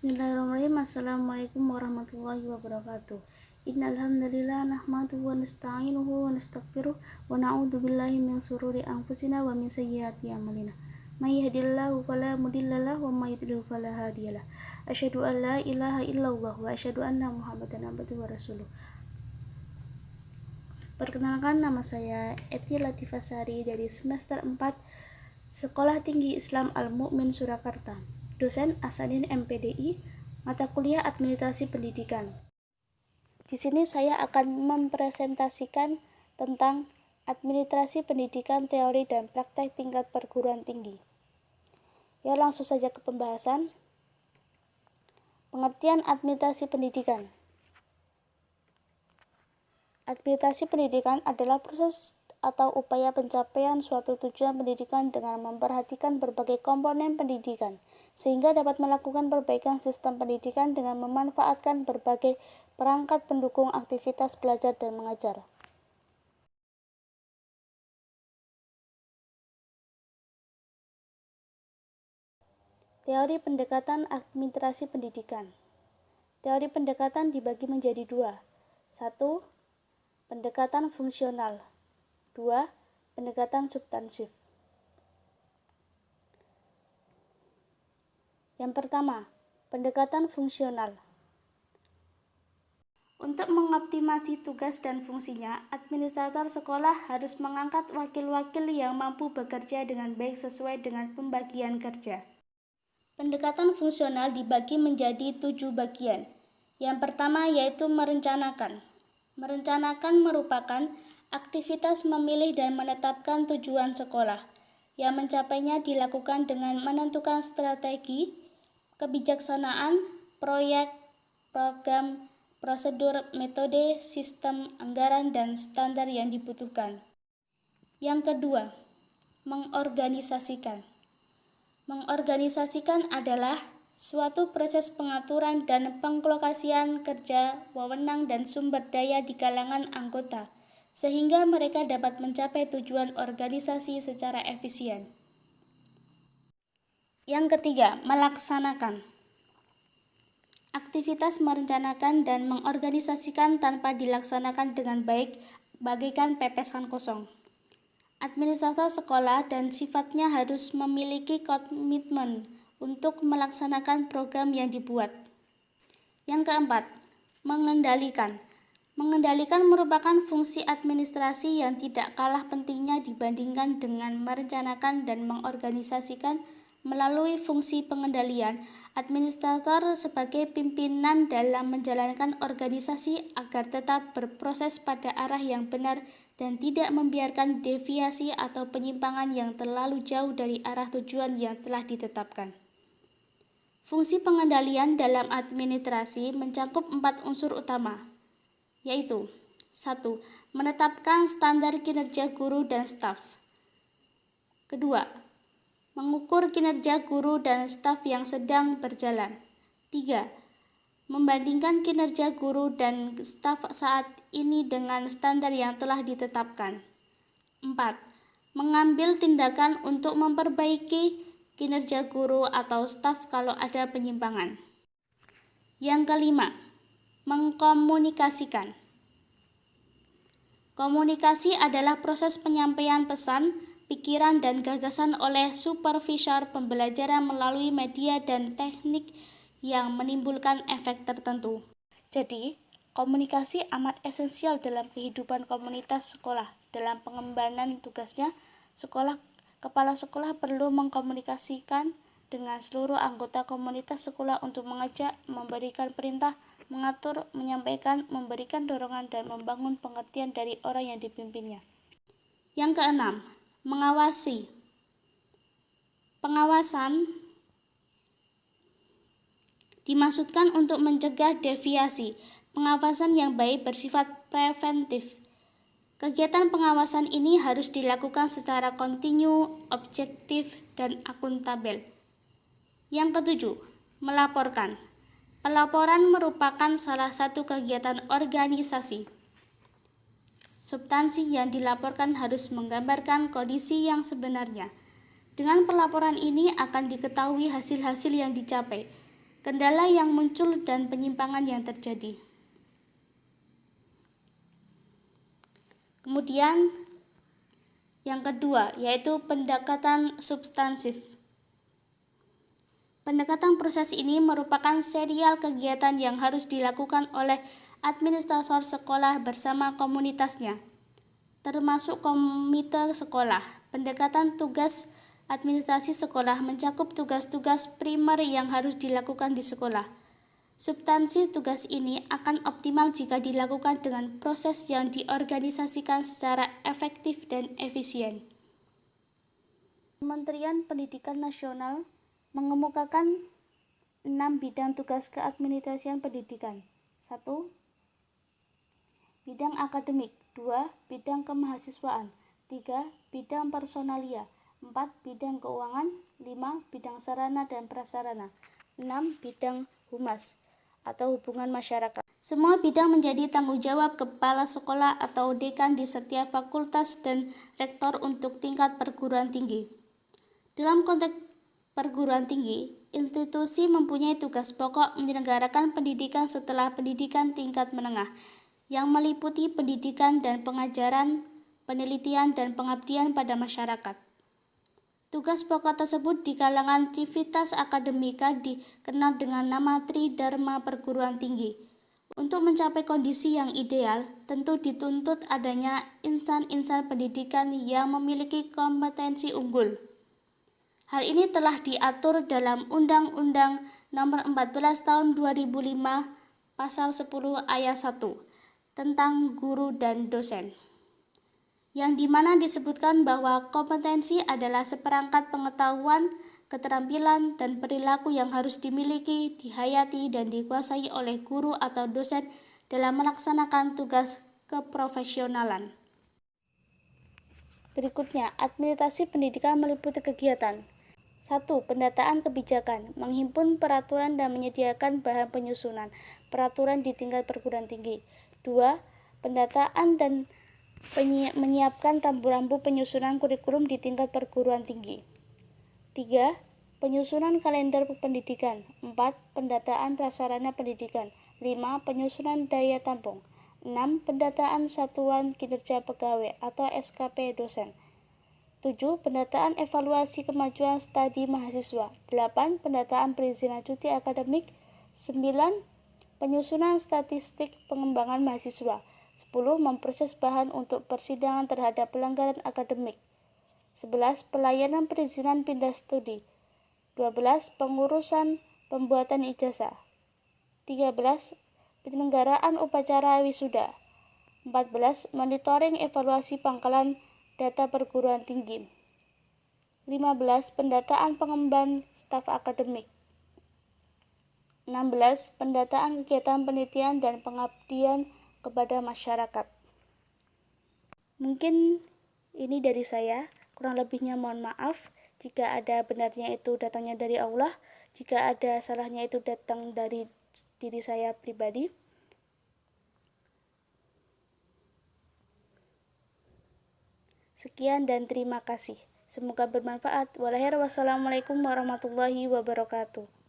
Bismillahirrahmanirrahim. Assalamualaikum warahmatullahi wabarakatuh. Innal hamdalillah nahmaduhu wa nasta'inuhu wa nastaghfiruh wa na'udzu billahi min shururi anfusina wa min sayyiati a'malina. May yahdihillahu fala mudhillalah wa may yudhlil fala hadiyalah. Asyhadu an la ilaha illallah wa asyhadu anna Muhammadan abduhu wa rasuluh. Perkenalkan, nama saya Eti Latifasari dari semester 4 Sekolah Tinggi Islam Al-Mu'min Surakarta. Dosen Asadin MPDI, mata kuliah Administrasi Pendidikan. Di sini saya akan mempresentasikan tentang Administrasi Pendidikan, Teori dan Praktek Tingkat Perguruan Tinggi. Ya, langsung saja ke pembahasan. Pengertian Administrasi Pendidikan. Administrasi pendidikan adalah proses atau upaya pencapaian suatu tujuan pendidikan dengan memperhatikan berbagai komponen pendidikan, sehingga dapat melakukan perbaikan sistem pendidikan dengan memanfaatkan berbagai perangkat pendukung aktivitas belajar dan mengajar. Teori pendekatan administrasi pendidikan. Teori pendekatan dibagi menjadi dua. 1. Pendekatan fungsional. 2. Pendekatan substansif. Yang pertama, pendekatan fungsional. Untuk mengoptimasi tugas dan fungsinya, administrator sekolah harus mengangkat wakil-wakil yang mampu bekerja dengan baik sesuai dengan pembagian kerja. Pendekatan fungsional dibagi menjadi 7 bagian. Yang pertama yaitu merencanakan. Merencanakan merupakan aktivitas memilih dan menetapkan tujuan sekolah. Yang mencapainya dilakukan dengan menentukan strategi, kebijaksanaan, proyek, program, prosedur, metode, sistem, anggaran, dan standar yang dibutuhkan. Yang kedua, mengorganisasikan. Mengorganisasikan adalah suatu proses pengaturan dan penglokasian kerja, wewenang, dan sumber daya di kalangan anggota, sehingga mereka dapat mencapai tujuan organisasi secara efisien. Yang ketiga, melaksanakan. Aktivitas merencanakan dan mengorganisasikan tanpa dilaksanakan dengan baik bagaikan pepesan kosong. Administrator sekolah dan sifatnya harus memiliki komitmen untuk melaksanakan program yang dibuat. Yang keempat, mengendalikan. Mengendalikan merupakan fungsi administrasi yang tidak kalah pentingnya dibandingkan dengan merencanakan dan mengorganisasikan. Melalui fungsi pengendalian, administrator sebagai pimpinan dalam menjalankan organisasi agar tetap berproses pada arah yang benar dan tidak membiarkan deviasi atau penyimpangan yang terlalu jauh dari arah tujuan yang telah ditetapkan. Fungsi pengendalian dalam administrasi mencakup 4 unsur utama, yaitu 1. Menetapkan standar kinerja guru dan staf. Kedua, mengukur kinerja guru dan staf yang sedang berjalan. 3. Membandingkan kinerja guru dan staf saat ini dengan standar yang telah ditetapkan. 4. Mengambil tindakan untuk memperbaiki kinerja guru atau staf kalau ada penyimpangan. Yang kelima, mengkomunikasikan. Komunikasi adalah proses penyampaian pesan, pikiran, dan gagasan oleh supervisor pembelajaran melalui media dan teknik yang menimbulkan efek tertentu. Jadi, komunikasi amat esensial dalam kehidupan komunitas sekolah. Dalam pengembangan tugasnya, kepala sekolah perlu mengkomunikasikan dengan seluruh anggota komunitas sekolah untuk mengajak, memberikan perintah, mengatur, menyampaikan, memberikan dorongan, dan membangun pengertian dari orang yang dipimpinnya. Yang keenam, mengawasi. Pengawasan dimaksudkan untuk mencegah deviasi. Pengawasan yang baik bersifat preventif. Kegiatan pengawasan ini harus dilakukan secara kontinu, objektif, dan akuntabel. Yang ketujuh, melaporkan. Pelaporan merupakan salah satu kegiatan organisasi. Substansi yang dilaporkan harus menggambarkan kondisi yang sebenarnya. Dengan pelaporan ini akan diketahui hasil-hasil yang dicapai. kendala yang muncul dan penyimpangan yang terjadi. Kemudian yang kedua, yaitu pendekatan substansif. Pendekatan proses ini merupakan serial kegiatan yang harus dilakukan oleh administrator sekolah bersama komunitasnya, termasuk komite sekolah. Pendekatan tugas administrasi sekolah mencakup tugas-tugas primer yang harus dilakukan di sekolah. Substansi tugas ini akan optimal jika dilakukan dengan proses yang diorganisasikan secara efektif dan efisien. Kementerian Pendidikan Nasional mengemukakan 6 bidang tugas keadministrasian pendidikan. 1. Bidang akademik. 2. Bidang kemahasiswaan. 3. Bidang personalia. 4. Bidang keuangan. 5. Bidang sarana dan prasarana. 6. Bidang humas atau hubungan masyarakat. Semua bidang menjadi tanggung jawab kepala sekolah atau dekan di setiap fakultas dan rektor untuk tingkat perguruan tinggi. Dalam konteks perguruan tinggi, institusi mempunyai tugas pokok menyelenggarakan pendidikan setelah pendidikan tingkat menengah, yang meliputi pendidikan dan pengajaran, penelitian, dan pengabdian pada masyarakat. Tugas pokok tersebut di kalangan civitas akademika dikenal dengan nama Tridharma Perguruan Tinggi. Untuk mencapai kondisi yang ideal, tentu dituntut adanya insan-insan pendidikan yang memiliki kompetensi unggul. Hal ini telah diatur dalam Undang-Undang Nomor 14 Tahun 2005, Pasal 10 Ayat 1, tentang guru dan dosen, yang dimana disebutkan bahwa kompetensi adalah seperangkat pengetahuan, keterampilan, dan perilaku yang harus dimiliki, dihayati, dan dikuasai oleh guru atau dosen dalam melaksanakan tugas keprofesionalan. Berikutnya, administrasi pendidikan meliputi kegiatan. 1. Pendataan kebijakan, menghimpun peraturan dan menyediakan bahan penyusunan peraturan di tingkat perguruan tinggi. 2. Pendataan dan menyiapkan rambu-rambu penyusunan kurikulum di tingkat perguruan tinggi. 3. Penyusunan kalender pendidikan. 4. Pendataan prasarana pendidikan. 5. Penyusunan daya tampung. 6. Pendataan satuan kinerja pegawai atau SKP dosen. 7. Pendataan evaluasi kemajuan studi mahasiswa. 8. Pendataan perizinan cuti akademik. 9. Penyusunan statistik pengembangan mahasiswa. 10. Memproses bahan untuk persidangan terhadap pelanggaran akademik. 11. Pelayanan perizinan pindah studi. 12. Pengurusan pembuatan ijazah. 13. Penyelenggaraan upacara wisuda. 14. Monitoring evaluasi pangkalan data perguruan tinggi. 15. Pendataan pengemban staf akademik. 16. Pendataan kegiatan penelitian dan pengabdian kepada masyarakat. Mungkin ini dari saya, kurang lebihnya mohon maaf. Jika ada benarnya itu datangnya dari Allah, jika ada salahnya itu datang dari diri saya pribadi. Sekian dan terima kasih. Semoga bermanfaat. Wassalamualaikum warahmatullahi wabarakatuh.